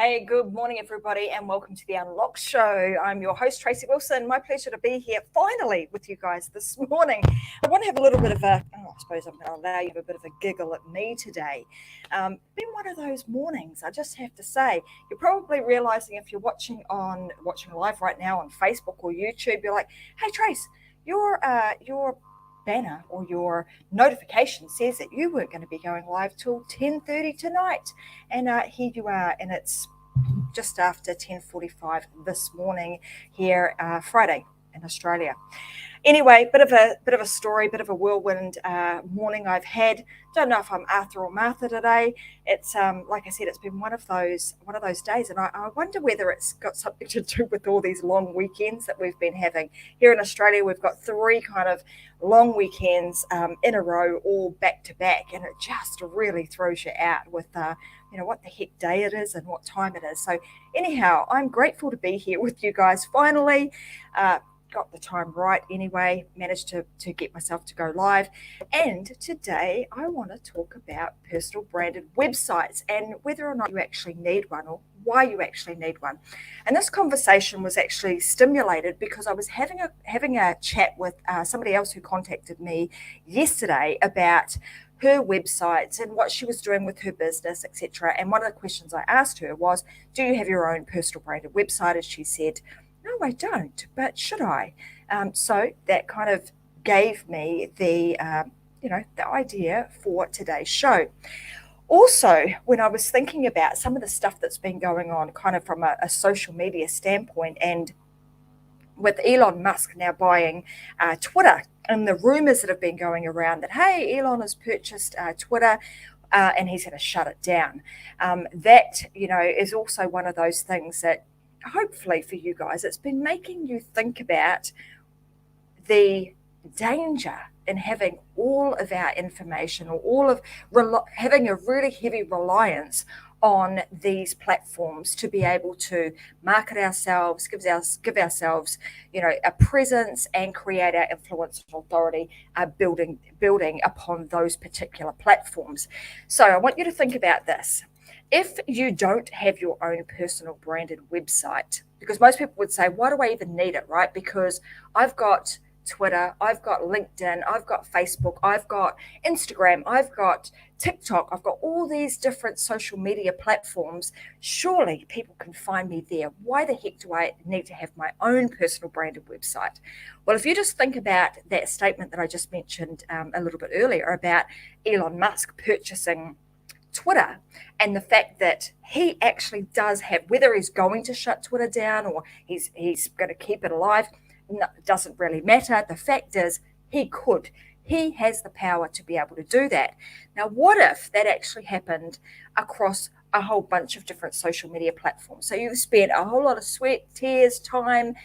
Hey, good morning, everybody, and welcome to the Unlocked Show. I'm your host, Tracy Wilson. My pleasure to be here finally with you guys this morning. I want to have a little bit of I suppose I'm going to allow you to have a bit of a giggle at me today. Been one of those mornings, I just have to say. You're probably realizing if you're watching live right now on Facebook or YouTube, you're like, hey, Trace, your banner or your notification says that you weren't going to be going live till 10:30 tonight, and here you are, and it's just after 10:45 this morning here, Friday in Australia. Anyway, bit of a story, bit of a whirlwind morning I've had. Don't know if I'm Arthur or Martha today. It's like I said, it's been one of those days, and I wonder whether it's got something to do with all these long weekends that we've been having here in Australia. We've got 3 kind of long weekends in a row, all back to back, and it just really throws you out with what the heck day it is and what time it is. So anyhow, I'm grateful to be here with you guys finally. Got the time right anyway, managed to get myself to go live. And today I want to talk about personal branded websites and whether or not you actually need one or why you actually need one. And this conversation was actually stimulated because I was having a chat with somebody else who contacted me yesterday about her websites and what she was doing with her business, etc. And one of the questions I asked her was, do you have your own personal branded website? And she said, no, I don't, but should I? So that kind of gave me the idea for today's show. Also, when I was thinking about some of the stuff that's been going on kind of from a social media standpoint, and with Elon Musk now buying Twitter, and the rumors that have been going around that, hey, Elon has purchased Twitter, and he's going to shut it down. That is also one of those things that hopefully for you guys, it's been making you think about the danger in having all of our information or having a really heavy reliance on these platforms to be able to market ourselves, give ourselves, a presence and create our influence and authority, building upon those particular platforms. So I want you to think about this. If you don't have your own personal branded website, because most people would say, why do I even need it, right? Because I've got Twitter, I've got LinkedIn, I've got Facebook, I've got Instagram, I've got TikTok, I've got all these different social media platforms. Surely people can find me there. Why the heck do I need to have my own personal branded website? Well, if you just think about that statement that I just mentioned a little bit earlier about Elon Musk purchasing Twitter, and the fact that he actually does have, whether he's going to shut Twitter down or he's going to keep it alive, doesn't really matter. The fact is he has the power to be able to do that. Now, what if that actually happened across a whole bunch of different social media platforms? So you've spent a whole lot of sweat, tears, time,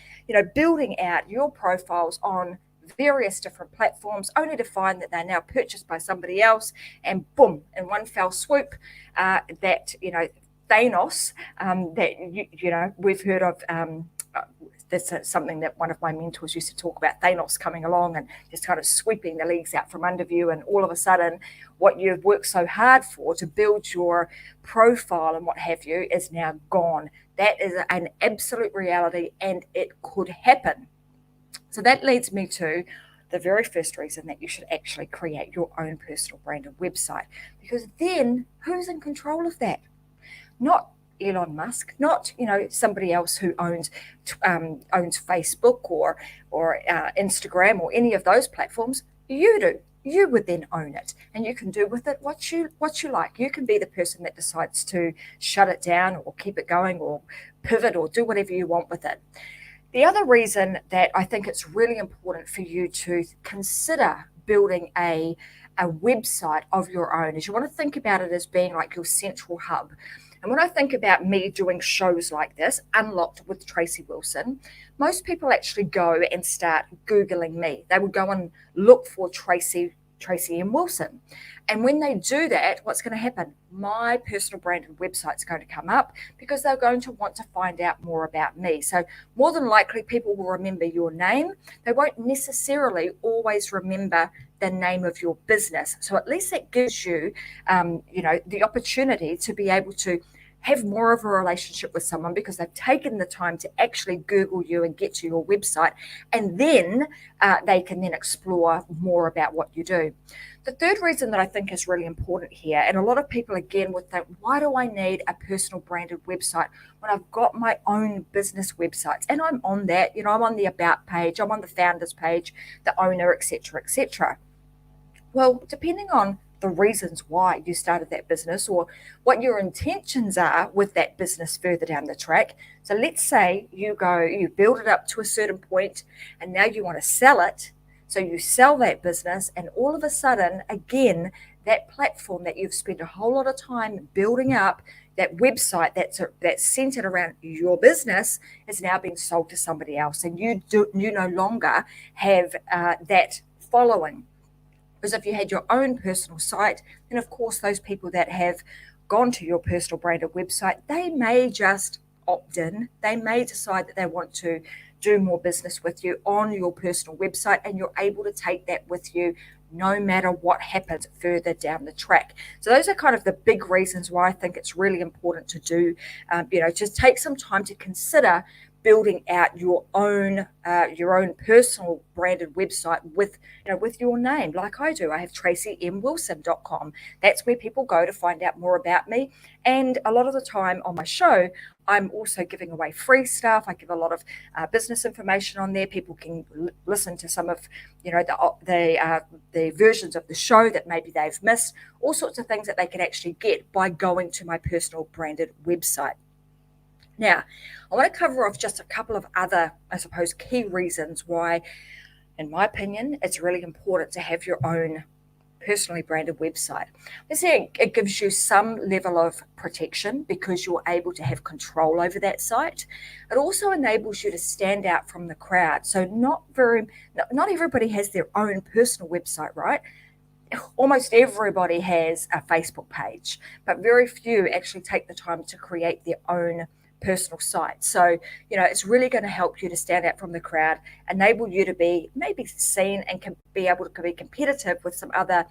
building out your profiles on various different platforms, only to find that they're now purchased by somebody else, and boom, in one fell swoop, that Thanos, that we've heard of. That's something that one of my mentors used to talk about, Thanos coming along and just kind of sweeping the legs out from under you, and all of a sudden what you've worked so hard for to build your profile and what have you is now gone. That is an absolute reality, and it could happen. So that leads me to the very first reason that you should actually create your own personal branded website, because then who's in control of that? Not Elon Musk, not somebody else who owns Facebook or Instagram or any of those platforms. You do. You would then own it, and you can do with it what you like. You can be the person that decides to shut it down or keep it going or pivot or do whatever you want with it. The other reason that I think it's really important for you to consider building a website of your own is you want to think about it as being like your central hub. And when I think about me doing shows like this, Unlocked with Tracy Wilson, most people actually go and start Googling me. They would go and look for Tracy M. Wilson. And when they do that, what's going to happen? My personal branded website's going to come up because they're going to want to find out more about me. So more than likely, people will remember your name. They won't necessarily always remember the name of your business. So at least that gives you, the opportunity to be able to have more of a relationship with someone because they've taken the time to actually Google you and get to your website, and then they can then explore more about what you do. The third reason that I think is really important here, and a lot of people again would think, why do I need a personal branded website when I've got my own business websites? And I'm on that, I'm on the about page, I'm on the founders page, the owner, etc., etc. Well, depending on the reasons why you started that business or what your intentions are with that business further down the track. So let's say you build it up to a certain point and now you want to sell it. So you sell that business and all of a sudden, again, that platform that you've spent a whole lot of time building up, that website that's centered around your business is now being sold to somebody else, and you no longer have that following. Because if you had your own personal site, then of course those people that have gone to your personal branded website, they may just opt in. They may decide that they want to do more business with you on your personal website, and you're able to take that with you no matter what happens further down the track. So those are kind of the big reasons why I think it's really important to do, just take some time to consider building out your own personal branded website with your name, like I do. I have tracymwilson.com. That's where people go to find out more about me. And a lot of the time on my show, I'm also giving away free stuff. I give a lot of business information on there. People can listen to some of the versions of the show that maybe they've missed, all sorts of things that they can actually get by going to my personal branded website. Now, I want to cover off just a couple of other, I suppose, key reasons why, in my opinion, it's really important to have your own personally branded website. Let's say it gives you some level of protection because you're able to have control over that site. It also enables you to stand out from the crowd. So not everybody has their own personal website, right? Almost everybody has a Facebook page, but very few actually take the time to create their own personal site. So, it's really going to help you to stand out from the crowd, enable you to be maybe seen and can be able to be competitive with some other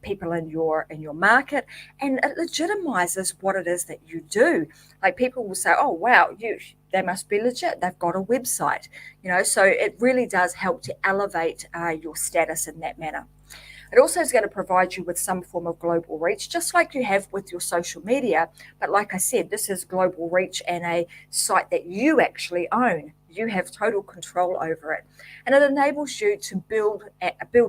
people in your market, and it legitimizes what it is that you do. Like people will say, oh, wow, they must be legit. They've got a website, so it really does help to elevate your status in that manner. It also is going to provide you with some form of global reach, just like you have with your social media. But like I said, this is global reach and a site that you actually own. You have total control over it. And it enables you to build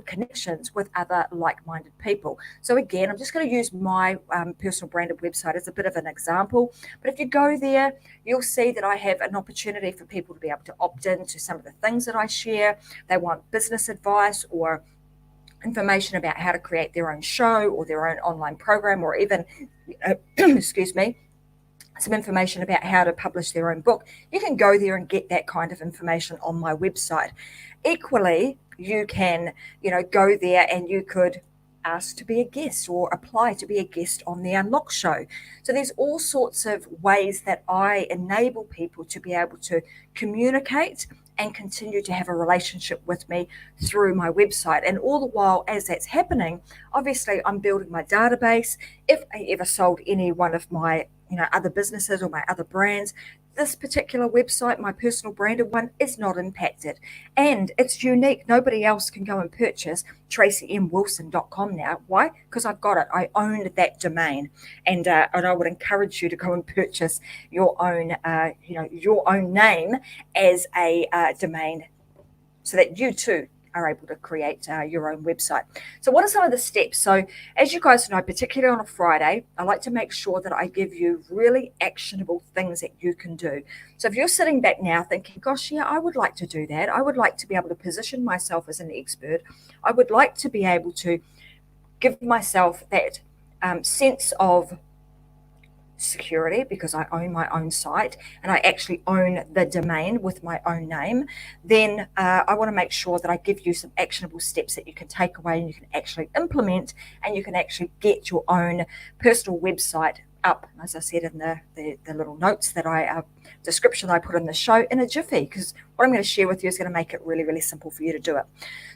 connections with other like-minded people. So again, I'm just going to use my personal branded website as a bit of an example. But if you go there, you'll see that I have an opportunity for people to be able to opt in to some of the things that I share. They want business advice or information about how to create their own show or their own online program, or even, excuse me, some information about how to publish their own book. You can go there and get that kind of information on my website. Equally, you can, go there and you could ask to be a guest or apply to be a guest on the Unlock Show. So there's all sorts of ways that I enable people to be able to communicate and continue to have a relationship with me through my website. And all the while, as that's happening, obviously I'm building my database. If I ever sold any one of my other businesses or my other brands, this particular website, my personal branded one, is not impacted. And it's unique. Nobody else can go and purchase tracymwilson.com now. Why? Because I've got it. I own that domain. And I would encourage you to go and purchase your own, your own name as a domain, so that you too are able to create your own website. So what are some of the steps? So as you guys know, particularly on a Friday, I like to make sure that I give you really actionable things that you can do. So if you're sitting back now thinking, gosh, yeah, I would like to do that. I would like to be able to position myself as an expert. I would like to be able to give myself that sense of security because I own my own site and I actually own the domain with my own name, then I want to make sure that I give you some actionable steps that you can take away and you can actually implement, and you can actually get your own personal website up, as I said in the little notes that description I put in the show, in a jiffy, because what I'm going to share with you is going to make it really, really simple for you to do it.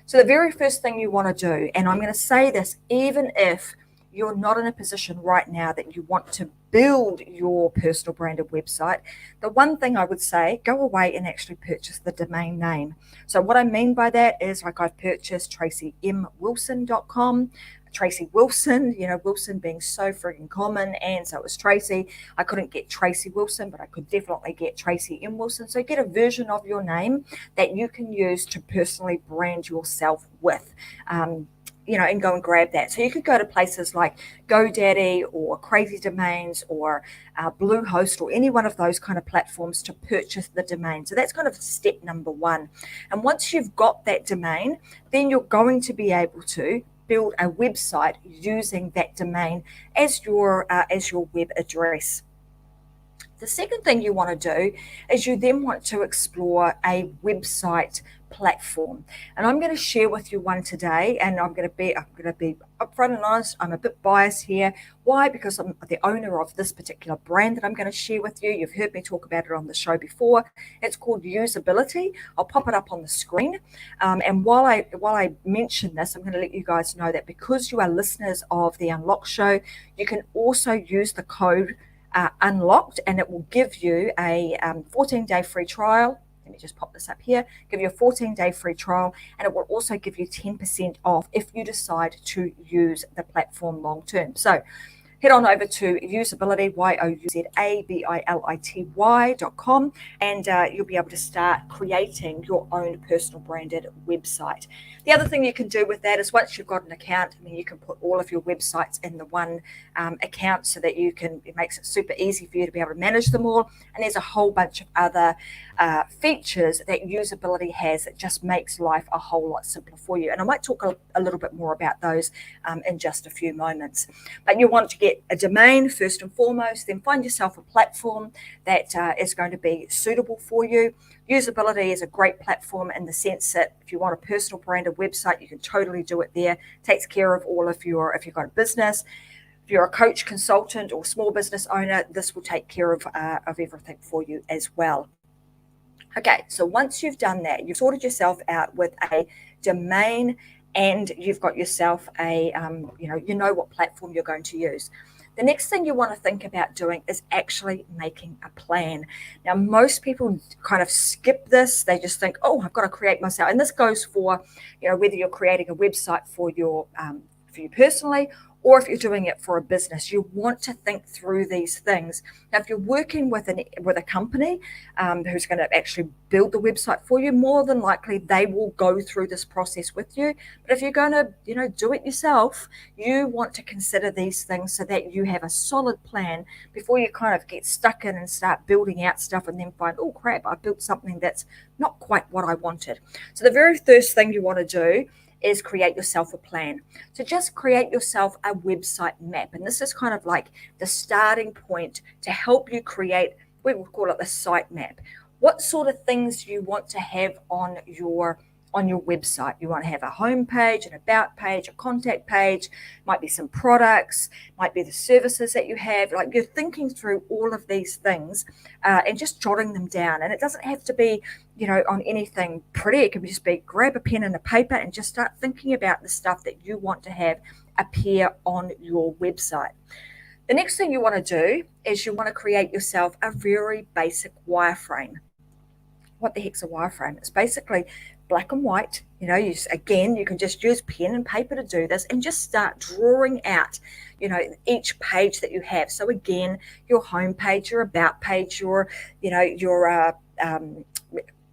So the very first thing you want to do, and I'm going to say this even if you're not in a position right now that you want to build your personal branded website, the one thing I would say, go away and actually purchase the domain name. So what I mean by that is, like, I've purchased tracymwilson.com. Tracy Wilson, Wilson being so frigging common, and so it was Tracy. I couldn't get Tracy Wilson, but I could definitely get Tracy M. Wilson. So get a version of your name that you can use to personally brand yourself with. And go and grab that. So you could go to places like GoDaddy or Crazy Domains or Bluehost or any one of those kind of platforms to purchase the domain. So that's kind of step number one. And once you've got that domain, then you're going to be able to build a website using that domain as your web address. The second thing you want to do is you then want to explore a website platform. And I'm going to share with you one today, and I'm going to be upfront and honest. I'm a bit biased here. Why? Because I'm the owner of this particular brand that I'm going to share with you. You've heard me talk about it on the show before. It's called Usability. I'll pop it up on the screen. And while I mention this, I'm going to let you guys know that because you are listeners of the Unlocked Show, you can also use the code Unlocked, and it will give you a 14-day free trial. Let me just pop this up here. Give you a 14-day free trial, and it will also give you 10% off if you decide to use the platform long term. So head on over to Usability, Usability.com, and you'll be able to start creating your own personal branded website. The other thing you can do with that is, once you've got an account, you can put all of your websites in the one account, so that it makes it super easy for you to be able to manage them all. And there's a whole bunch of other features that Usability has that just makes life a whole lot simpler for you. And I might talk a little bit more about those in just a few moments. But you want to get a domain first and foremost, then find yourself a platform that is going to be suitable for you. Usability is a great platform in the sense that if you want a personal branded website, you can totally do it there. It takes care of all of if you've got a business, if you're a coach, consultant, or small business owner, this will take care of everything for you as well. Okay, so once you've done that, you've sorted yourself out with a domain, and you've got yourself you know what platform you're going to use. The next thing you want to think about doing is actually making a plan. Now, most people kind of skip this. They just think, oh, I've got to create myself. And this goes for, whether you're creating a website for you personally, or if you're doing it for a business. You want to think through these things. Now, if you're working with a company who's going to actually build the website for you, more than likely they will go through this process with you. But if you're going to, do it yourself, you want to consider these things so that you have a solid plan before you kind of get stuck in and start building out stuff and then find, oh crap, I built something that's not quite what I wanted. So the very first thing you want to do is create yourself a plan. So just create yourself a website map. And this is kind of like the starting point to help you create, we will call it the site map. What sort of things you want to have on your website. You want to have a home page, an about page, a contact page, might be some products, might be the services that you have. Like, you're thinking through all of these things and just jotting them down. And it doesn't have to be, on anything pretty. It can just be grab a pen and a paper and just start thinking about the stuff that you want to have appear on your website. The next thing you want to do is you want to create yourself a very basic wireframe. What the heck's a wireframe? It's basically black and white. You can just use pen and paper to do this and just start drawing out, each page that you have. So again, your home page, your about page, your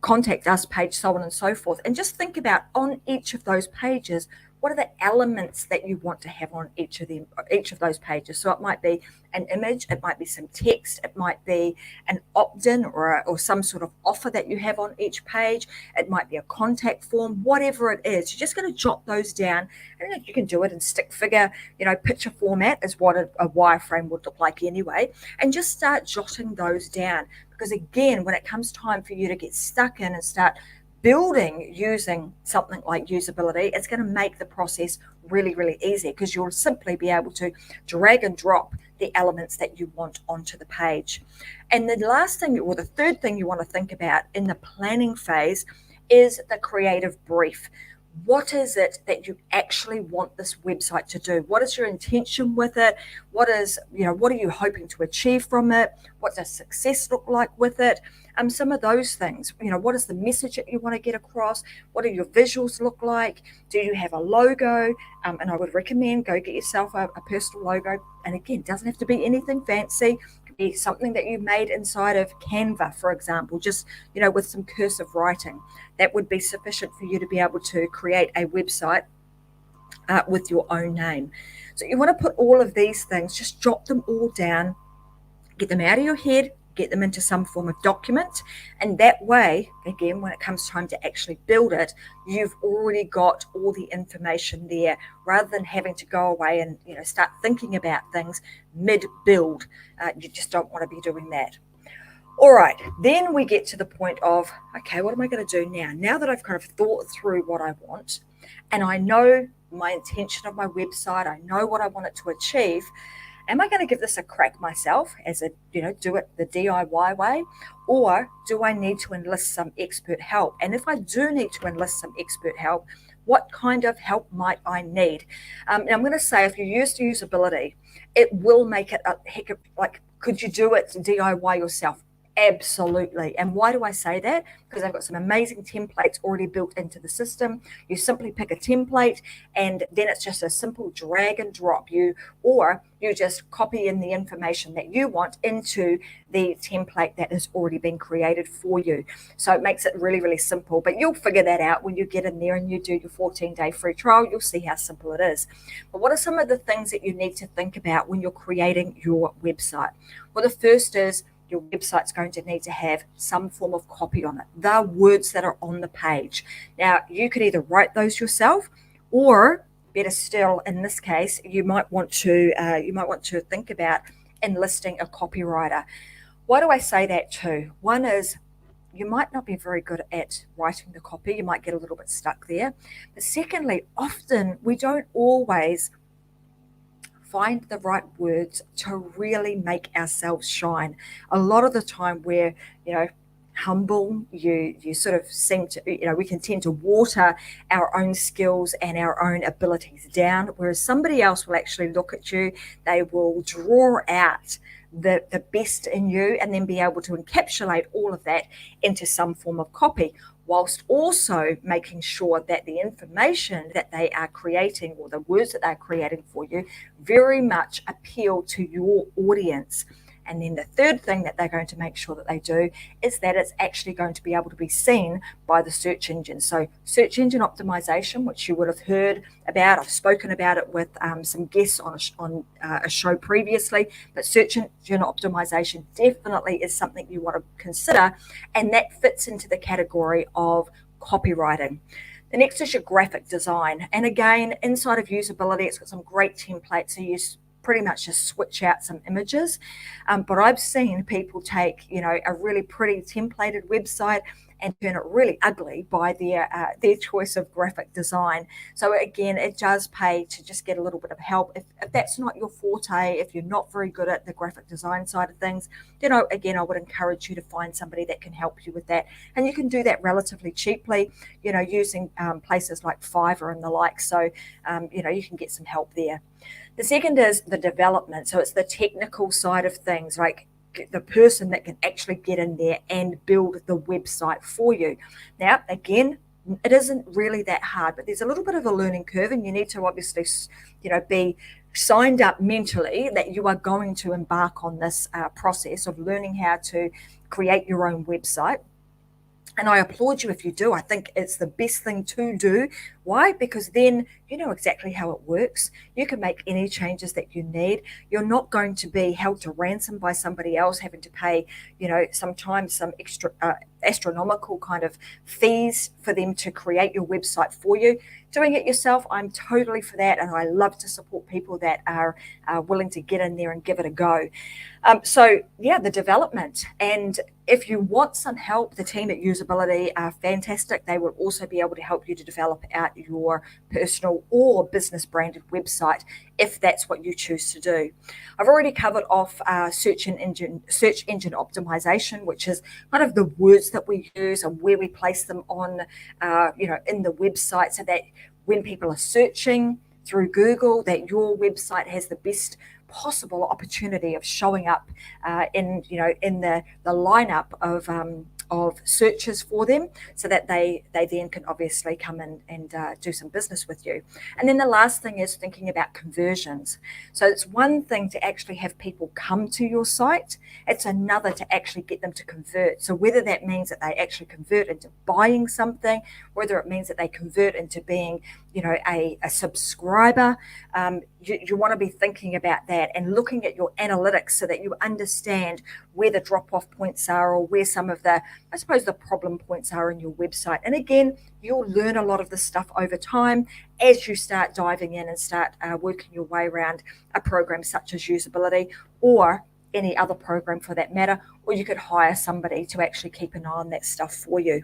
contact us page, so on and so forth. And just think about, on each of those pages, what are the elements that you want to have on each of those pages? So it might be an image, it might be some text, it might be an opt-in or some sort of offer that you have on each page. It might be a contact form, whatever it is. You're just going to jot those down. And you can do it in stick figure, picture format is what a wireframe would look like anyway. And just start jotting those down. Because again, when it comes time for you to get stuck in and start building using something like Usability, it's going to make the process really, really easy, because you'll simply be able to drag and drop the elements that you want onto the page. And the the third thing you want to think about in the planning phase is the creative brief. what is it that you actually want this website to do? What is your intention with it? What are you hoping to achieve from it? What does success look like with it? Some of those things, what is the message that you want to get across? What do your visuals look like? Do you have a logo? And I would recommend go get yourself a personal logo. And again, it doesn't have to be anything fancy. It could be something that you made inside of Canva, for example, just, with some cursive writing. That would be sufficient for you to be able to create a website with your own name. So you want to put all of these things, just jot them all down, get them out of your head, get them into some form of document. And that way, again, when it comes time to actually build it, you've already got all the information there rather than having to go away and start thinking about things mid-build. You just don't want to be doing that. All right, then we get to the point of, okay, what am I going to do now? Now that I've kind of thought through what I want and I know my intention of my website, I know what I want it to achieve, am I going to give this a crack myself as do it the DIY way, or do I need to enlist some expert help? And if I do need to enlist some expert help, what kind of help might I need? And I'm going to say, if you use usability, it will make it a heck of, could you do it DIY yourself? Absolutely. And why do I say that? Because I've got some amazing templates already built into the system. You simply pick a template and then it's just a simple drag and drop. Or you just copy in the information that you want into the template that has already been created for you. So it makes it really, really simple. But you'll figure that out when you get in there and you do your 14-day free trial. You'll see how simple it is. But what are some of the things that you need to think about when you're creating your website? Well, the first is, your website's going to need to have some form of copy on it, the words that are on the page. Now, you could either write those yourself, or better still, in this case, you might want to think about enlisting a copywriter. Why do I say that too? One is, you might not be very good at writing the copy. You might get a little bit stuck there. But secondly, often we don't always find the right words to really make ourselves shine. A lot of the time we're, humble, you sort of seem to, we can tend to water our own skills and our own abilities down, whereas somebody else will actually look at you, they will draw out the best in you and then be able to encapsulate all of that into some form of copy, whilst also making sure that the information that they are creating or the words that they're creating for you very much appeal to your audience. And then the third thing that they're going to make sure that they do is that it's actually going to be able to be seen by the search engine. So search engine optimization, which you would have heard about, I've spoken about it with some guests on a show previously, but search engine optimization definitely is something you want to consider, and that fits into the category of copywriting. The next is your graphic design. And again, inside of usability, it's got some great templates. So you pretty much just switch out some images. But I've seen people take, a really pretty templated website and turn it really ugly by their choice of graphic design. So again, it does pay to just get a little bit of help. If that's not your forte, if you're not very good at the graphic design side of things, then again, I would encourage you to find somebody that can help you with that. And you can do that relatively cheaply, using places like Fiverr and the like. So, you can get some help there. The second is the development. So it's the technical side of things, like the person that can actually get in there and build the website for you. Now, again, it isn't really that hard, but there's a little bit of a learning curve, and you need to obviously, be signed up mentally that you are going to embark on this process of learning how to create your own website. And I applaud you if you do. I think it's the best thing to do. Why? Because then you know exactly how it works. You can make any changes that you need. You're not going to be held to ransom by somebody else, having to pay, sometimes some extra astronomical kind of fees for them to create your website for you. Doing it yourself, I'm totally for that. And I love to support people that are willing to get in there and give it a go. The development. And if you want some help, the team at Usability are fantastic. They will also be able to help you to develop out your personal or business branded website if that's what you choose to do. I've already covered off search engine optimization, which is kind of the words that we use and where we place them on, in the website, so that when people are searching through Google, that your website has the best possible opportunity of showing up in the lineup of searches for them, so that they then can obviously come in and do some business with you. And then the last thing is thinking about conversions. So it's one thing to actually have people come to your site, it's another to actually get them to convert. So whether that means that they actually convert into buying something, whether it means that they convert into being a subscriber, you want to be thinking about that and looking at your analytics so that you understand where the drop-off points are, or where some of the, I suppose, the problem points are in your website. And again, you'll learn a lot of this stuff over time as you start diving in and start working your way around a program such as usability, or any other program for that matter, or you could hire somebody to actually keep an eye on that stuff for you.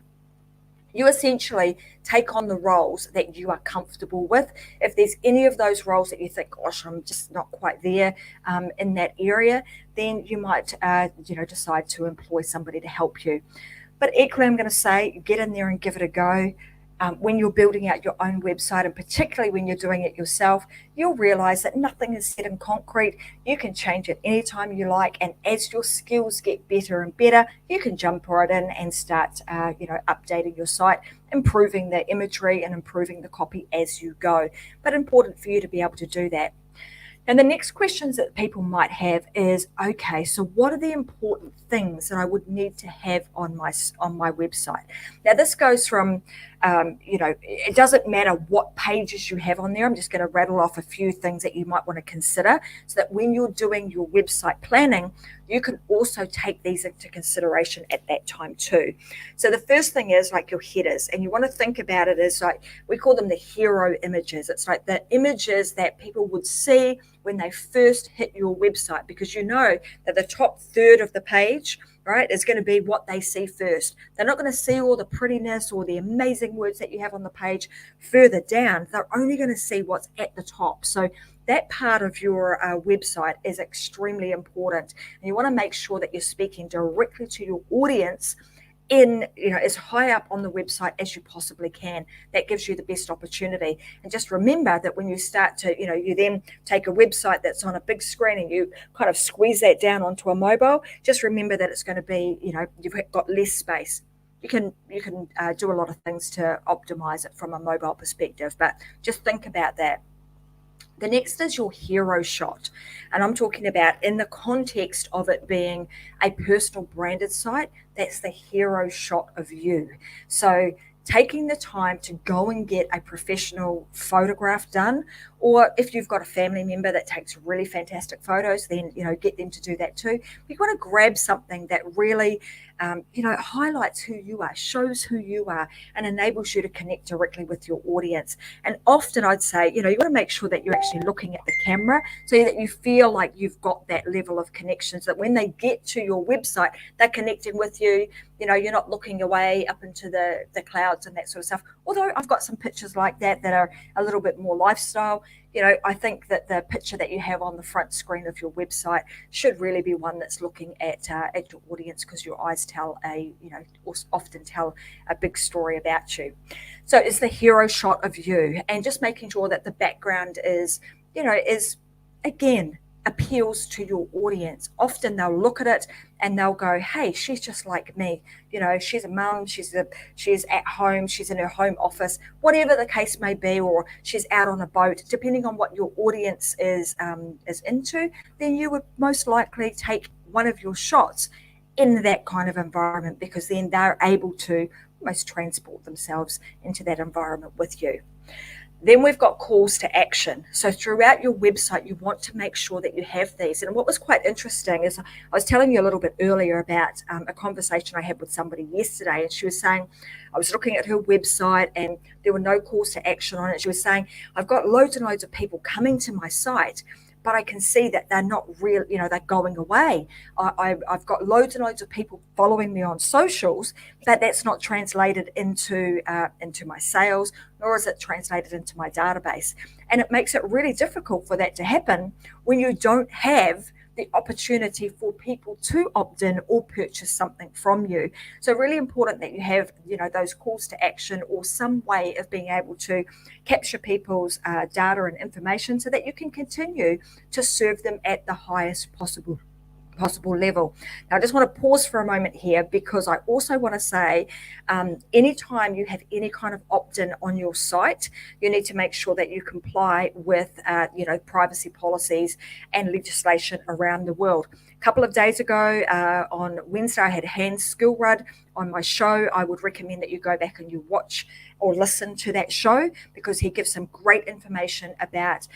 You essentially take on the roles that you are comfortable with. If there's any of those roles that you think, gosh, I'm just not quite there in that area, then you might decide to employ somebody to help you. But equally, I'm going to say, get in there and give it a go. When you're building out your own website, and particularly when you're doing it yourself, you'll realize that nothing is set in concrete. You can change it anytime you like, and as your skills get better and better, you can jump right in and start updating your site, improving the imagery and improving the copy as you go. But important for you to be able to do that. And the next questions that people might have is, okay, so what are the important things that I would need to have on my website? Now, this goes from, it doesn't matter what pages you have on there. I'm just going to rattle off a few things that you might want to consider, so that when you're doing your website planning, you can also take these into consideration at that time too. So the first thing is like your headers, and you want to think about it as, like, we call them the hero images. It's like the images that people would see when they first hit your website, because you know that the top third of the page, right, is going to be what they see first. They're not going to see all the prettiness or the amazing words that you have on the page further down. They're only going to see what's at the top. So that part of your website is extremely important, and you want to make sure that you're speaking directly to your audience in, as high up on the website as you possibly can. That gives you the best opportunity. And just remember that when you start to, you then take a website that's on a big screen and you kind of squeeze that down onto a mobile, just remember that it's going to be, you've got less space. You can do a lot of things to optimize it from a mobile perspective, but just think about that. The next is your hero shot. And I'm talking about in the context of it being a personal branded site, that's the hero shot of you. So taking the time to go and get a professional photograph done, or if you've got a family member that takes really fantastic photos, then, get them to do that too. You want to grab something that really, highlights who you are, shows who you are, and enables you to connect directly with your audience. And often I'd say, you want to make sure that you're actually looking at the camera so that you feel like you've got that level of connection, so that when they get to your website, they're connecting with you. You're not looking away up into the clouds and that sort of stuff. Although I've got some pictures like that are a little bit more lifestyle. I think that the picture that you have on the front screen of your website should really be one that's looking at your audience, because your eyes often tell a big story about you. So it's the hero shot of you, and just making sure that the background is again, appeals to your audience. Often they'll look at it and they'll go, hey, she's just like me. She's a mum, she's at home, she's in her home office, whatever the case may be, or she's out on a boat. Depending on what your audience is into, then you would most likely take one of your shots in that kind of environment, because then they're able to almost transport themselves into that environment with you. Then we've got calls to action. So throughout your website, you want to make sure that you have these. And what was quite interesting is I was telling you a little bit earlier about a conversation I had with somebody yesterday, and she was saying, I was looking at her website and there were no calls to action on it. She was saying, I've got loads and loads of people coming to my site, but I can see that they're not real, they're going away. I've got loads and loads of people following me on socials, but that's not translated into my sales, nor is it translated into my database. And it makes it really difficult for that to happen when you don't have the opportunity for people to opt in or purchase something from you. So really important that you have, those calls to action or some way of being able to capture people's data and information so that you can continue to serve them at the highest possible level. Now, I just want to pause for a moment here because I also want to say anytime you have any kind of opt-in on your site, you need to make sure that you comply with privacy policies and legislation around the world. A couple of days ago on Wednesday, I had Hans Skilrud on my show. I would recommend that you go back and you watch or listen to that show because he gives some great information about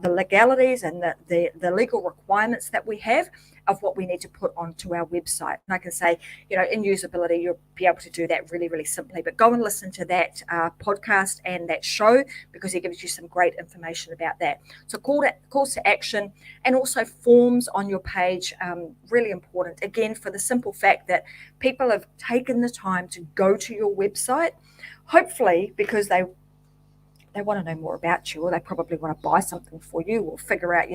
the legalities and the legal requirements that we have of what we need to put onto our website. And I can say, in usability, you'll be able to do that really, really simply. But go and listen to that podcast and that show because he gives you some great information about that. So calls to action and also forms on your page, really important. Again, for the simple fact that people have taken the time to go to your website, hopefully because they want to know more about you, or they probably want to buy something for you or figure out,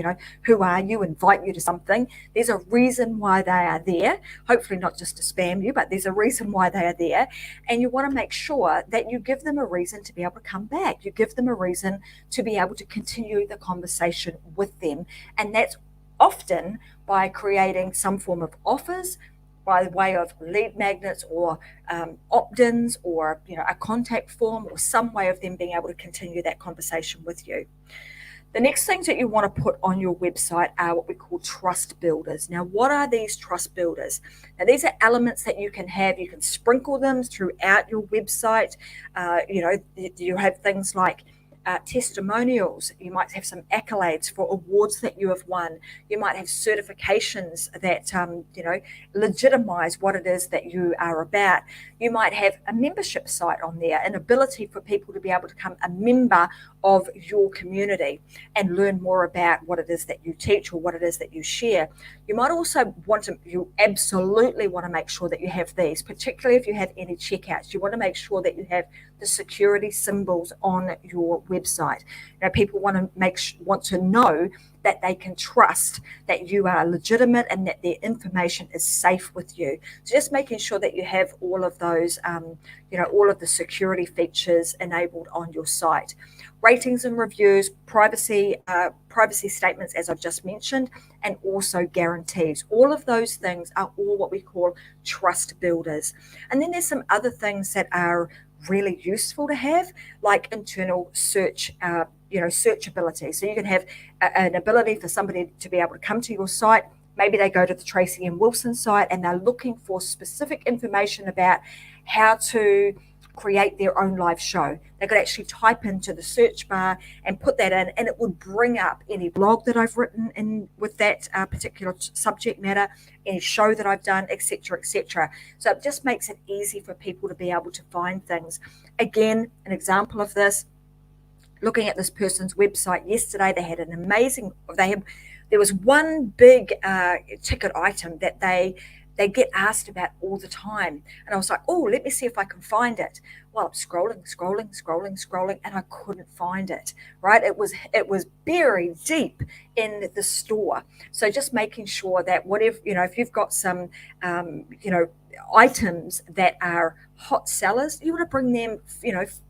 who are you, invite you to something. There's a reason why they are there, hopefully not just to spam you, but there's a reason why they are there. And you want to make sure that you give them a reason to be able to come back. You give them a reason to be able to continue the conversation with them. And that's often by creating some form of offers, by way of lead magnets or opt-ins or a contact form or some way of them being able to continue that conversation with you. The next things that you want to put on your website are what we call trust builders. Now, what are these trust builders? Now, these are elements that you can have. You can sprinkle them throughout your website. You have things like testimonials. You might have some accolades for awards that you have won. You might have certifications that legitimize what it is that you are about. You might have a membership site on there, an ability for people to be able to become a member of your community and learn more about what it is that you teach or what it is that you share. You might also you absolutely want to make sure that you have these, particularly if you have any checkouts. You want to make sure that you have the security symbols on your website. People want to know that they can trust that you are legitimate and that their information is safe with you. So just making sure that you have all of those, all of the security features enabled on your site. Ratings and reviews, privacy statements, as I've just mentioned, and also guarantees. All of those things are all what we call trust builders. And then there's some other things that are really useful to have, like internal search, searchability. So you can have an ability for somebody to be able to come to your site. Maybe they go to the Tracy Wilson site and they're looking for specific information about how to create their own live show. They could actually type into the search bar and put that in, and it would bring up any blog that I've written in with that particular subject matter, any show that I've done, etc., etc. So it just makes it easy for people to be able to find things. Again, an example of this, looking at this person's website yesterday, they had an amazing, there was one big ticket item that they get asked about all the time. And I was like, oh, let me see if I can find it. Well, I'm scrolling, and I couldn't find it, right? It was buried deep in the store. So just making sure that whatever, if you've got some, items that are hot sellers, you want to bring them,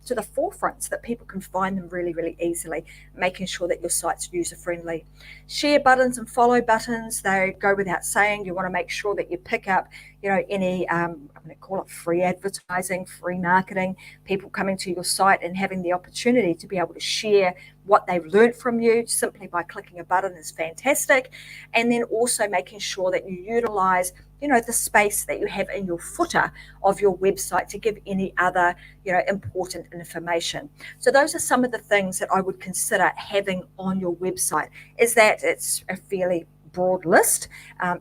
to the forefront so that people can find them really, really easily, making sure that your site's user-friendly. Share buttons and follow buttons, they go without saying. You want to make sure that you pick up, any, I'm going to call it free advertising, free marketing, people coming to your site and having the opportunity to be able to share what they've learned from you simply by clicking a button is fantastic. And then also making sure that you utilize, the space that you have in your footer of your website to give any other, important information. So those are some of the things that I would consider having on your website. Is that it's a fairly broad list?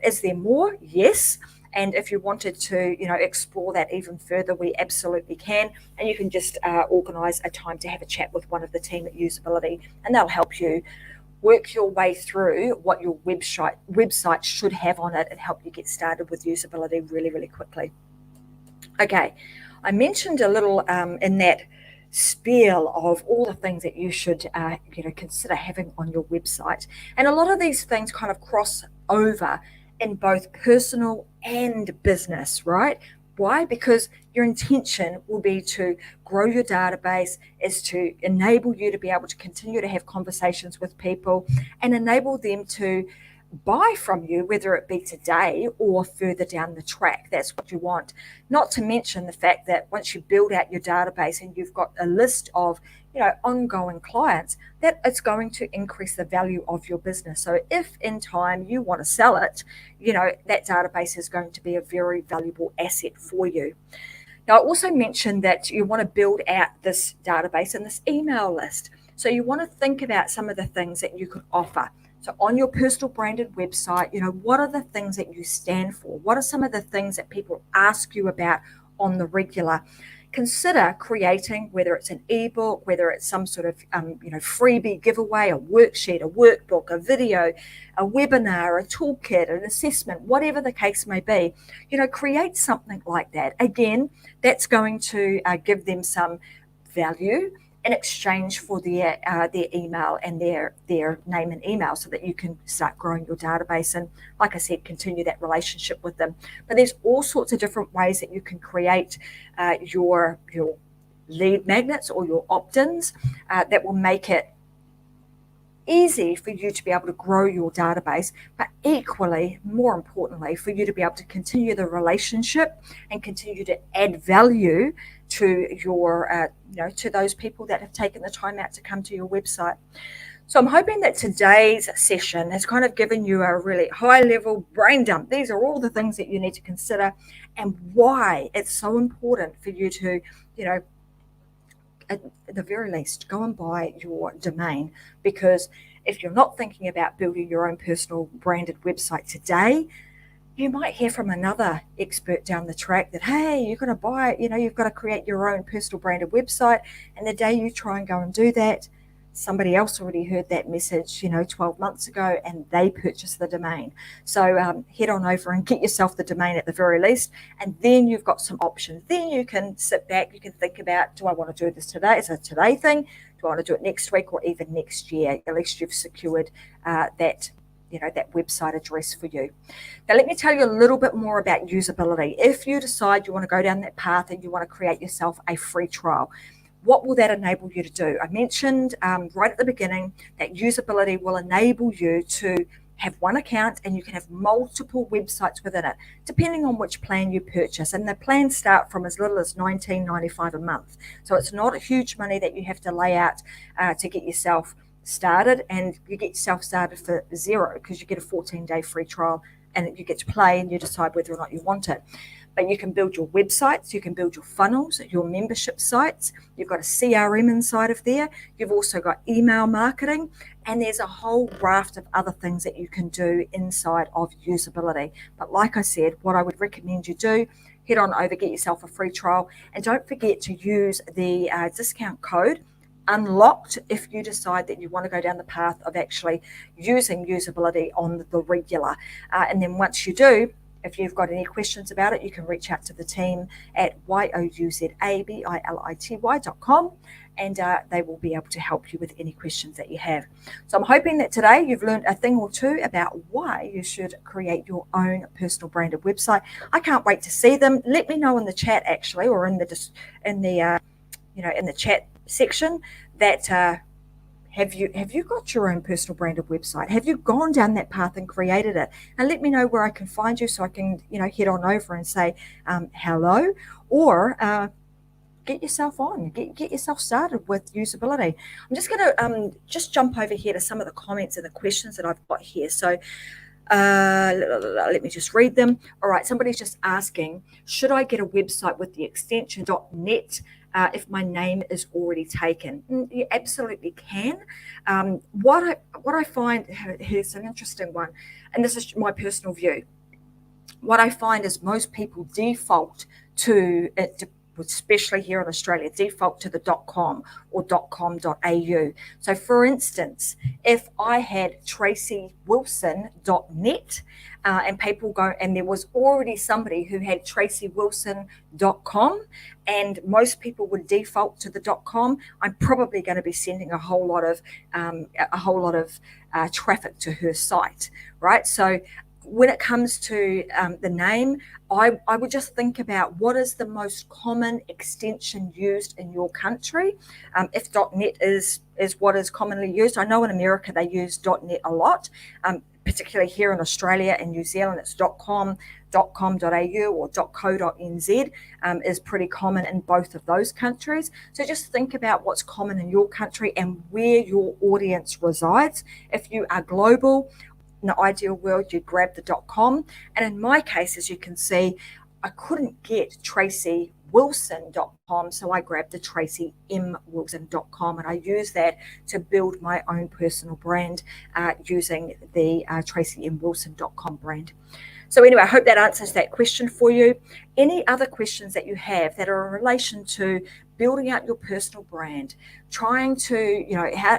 Is there more? Yes. And if you wanted to, explore that even further, we absolutely can. And you can just organise a time to have a chat with one of the team at Usability, and they'll help you work your way through what your website should have on it and help you get started with usability really, really quickly. Okay, I mentioned a little in that spiel of all the things that you should consider having on your website. And a lot of these things kind of cross over in both personal and business, right? Why? Because your intention will be to grow your database, is to enable you to be able to continue to have conversations with people and enable them to buy from you, whether it be today or further down the track. That's what you want. Not to mention the fact that once you build out your database and you've got a list of ongoing clients, that it's going to increase the value of your business. So if in time you want to sell it, that database is going to be a very valuable asset for you. Now, I also mentioned that you want to build out this database and this email list. So you want to think about some of the things that you could offer. So on your personal branded website, what are the things that you stand for? What are some of the things that people ask you about on the regular? Consider creating, whether it's an ebook, whether it's some sort of freebie giveaway, a worksheet, a workbook, a video, a webinar, a toolkit, an assessment, whatever the case may be. Create something like that. Again, that's going to give them some value in exchange for their email and their name and email, so that you can start growing your database and, like I said, continue that relationship with them. But there's all sorts of different ways that you can create your lead magnets or your opt-ins that will make it easy for you to be able to grow your database, but equally, more importantly, for you to be able to continue the relationship and continue to add value to your, to those people that have taken the time out to come to your website. So I'm hoping that today's session has kind of given you a really high-level brain dump. These are all the things that you need to consider and why it's so important for you to, at the very least, go and buy your domain. Because if you're not thinking about building your own personal branded website today, you might hear from another expert down the track that, hey, you're going to buy, you've got to create your own personal branded website. And the day you try and go and do that, somebody else already heard that message, 12 months ago, and they purchased the domain. So head on over and get yourself the domain at the very least, and then you've got some options. Then you can sit back, you can think about, do I want to do this today? Is it a today thing? Do I want to do it next week or even next year? At least you've secured that website address for you. Now, let me tell you a little bit more about usability. If you decide you want to go down that path and you want to create yourself a free trial, what will that enable you to do? I mentioned right at the beginning that usability will enable you to have one account and you can have multiple websites within it, depending on which plan you purchase. And the plans start from as little as $19.95 a month. So it's not a huge money that you have to lay out to get yourself started, and you get yourself started for $0 because you get a 14-day free trial and you get to play and you decide whether or not you want it. But you can build your websites, you can build your funnels, your membership sites. You've got a CRM inside of there. You've also got email marketing, and there's a whole raft of other things that you can do inside of usability. But like I said, what I would recommend you do, head on over, get yourself a free trial, and don't forget to use the discount code Unlocked if you decide that you want to go down the path of actually using usability on the regular. And then once you do, if you've got any questions about it, you can reach out to the team at youzability.com, and they will be able to help you with any questions that you have. So I'm hoping that today you've learned a thing or two about why you should create your own personal branded website. I can't wait to see them. Let me know in the chat, actually, or in the chat section, that have you got your own personal branded website? Have you gone down that path and created it? And let me know where I can find you, so I can head on over and say hello, or get yourself on, get yourself started with usability. I'm just going to just jump over here to some of the comments and the questions that I've got here. So let me just read them. All right, somebody's just asking, should I get a website with the extension .net if my name is already taken? You absolutely can. What I find, here's an interesting one, and this is my personal view. What I find is most people default to it, especially here in Australia, default to the .com or .com.au. So for instance, if I had tracywilson.net, and people go, and there was already somebody who had tracywilson.com, and most people would default to the .com, I'm probably going to be sending a whole lot of traffic to her site, right? So when it comes to the name, I would just think about what is the most common extension used in your country. If .net is what is commonly used, I know in America they use .net a lot, particularly here in Australia and New Zealand, it's .com, .com.au or .co.nz is pretty common in both of those countries. So just think about what's common in your country and where your audience resides. If you are global, in the ideal world, you'd grab the .com. And in my case, as you can see, I couldn't get tracywilson.com, so I grabbed the tracymwilson.com, and I use that to build my own personal brand using the tracymwilson.com brand. So anyway, I hope that answers that question for you. Any other questions that you have that are in relation to building out your personal brand, trying to,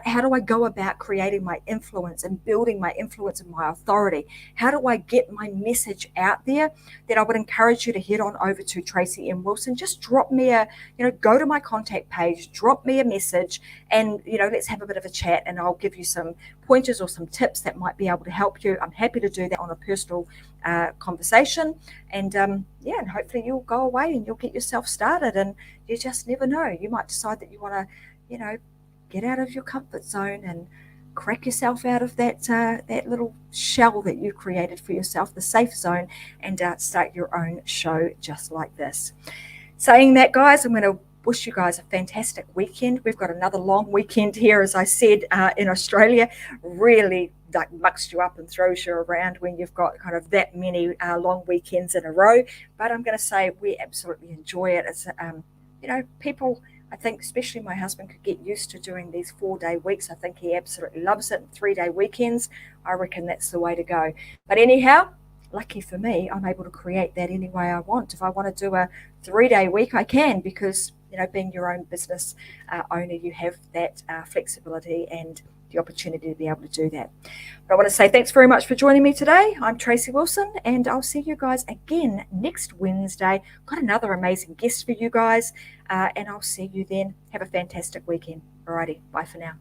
how do I go about creating my influence and building my influence and my authority? How do I get my message out there? Then I would encourage you to head on over to Tracy M. Wilson. Just drop me go to my contact page, drop me a message, and, let's have a bit of a chat, and I'll give you some pointers or some tips that might be able to help you. I'm happy to do that on a personal conversation, and and hopefully you'll go away and you'll get yourself started, and you just never know. You might decide that you want to, get out of your comfort zone and crack yourself out of that little shell that you created for yourself, the safe zone, and start your own show just like this. Saying that, guys, I'm going to wish you guys a fantastic weekend. We've got another long weekend here, as I said, in Australia. Really mucks you up and throws you around when you've got kind of that many long weekends in a row. But I'm going to say we absolutely enjoy it. It's people, I think, especially my husband, could get used to doing these 4-day weeks. I think he absolutely loves it. 3-day weekends, I reckon that's the way to go. But anyhow, lucky for me, I'm able to create that any way I want. If I want to do a 3-day week, I can, because being your own business owner, you have that flexibility and the opportunity to be able to do that. But I want to say thanks very much for joining me today. I'm Tracy Wilson, and I'll see you guys again next Wednesday. Got another amazing guest for you guys, and I'll see you then. Have a fantastic weekend. Alrighty, bye for now.